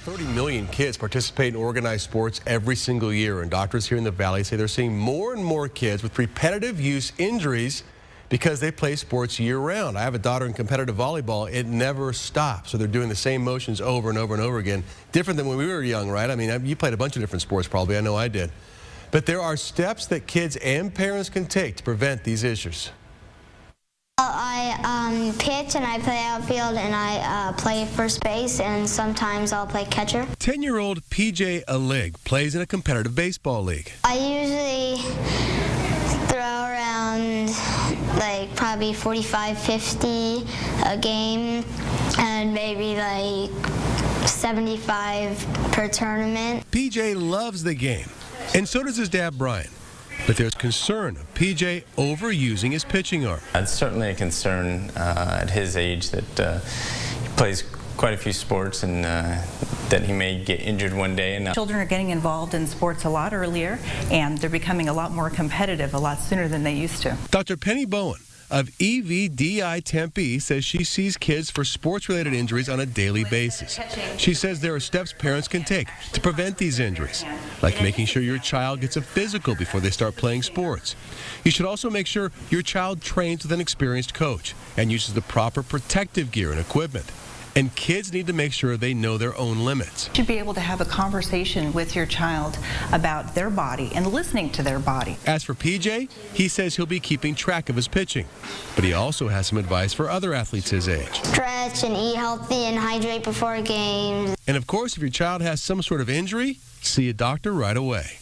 30 million kids participate in organized sports every single year, and doctors here in the Valley say they're seeing more and more kids with repetitive use injuries because they play sports year-round. I have a daughter in competitive volleyball. It never stops, so they're doing the same motions over and over and over again. Different than when we were young, right? I mean, you played a bunch of different sports probably. I know I did. But there are steps that kids and parents can take to prevent these issues. I pitch and I play outfield and I play first base, and sometimes I'll play catcher. 10-year-old PJ Alig plays in a competitive baseball league. I usually throw around like probably 45, 50 a game, and maybe like 75 per tournament. PJ loves the game, and so does his dad, Brian. But there's concern of PJ overusing his pitching arm. It's certainly a concern at his age that he plays quite a few sports and that he may get injured one day. And children are getting involved in sports a lot earlier, and they're becoming a lot more competitive a lot sooner than they used to. Dr. Penny Bowen of EVDI Tempe says she sees kids for sports-related injuries on a daily basis. She says there are steps parents can take to prevent these injuries, like making sure your child gets a physical before they start playing sports. You should also make sure your child trains with an experienced coach and uses the proper protective gear and equipment. And kids need to make sure they know their own limits. You should be able to have a conversation with your child about their body and listening to their body. As for PJ, he says he'll be keeping track of his pitching, but he also has some advice for other athletes his age. Stretch and eat healthy and hydrate before games. And of course, if your child has some sort of injury, see a doctor right away.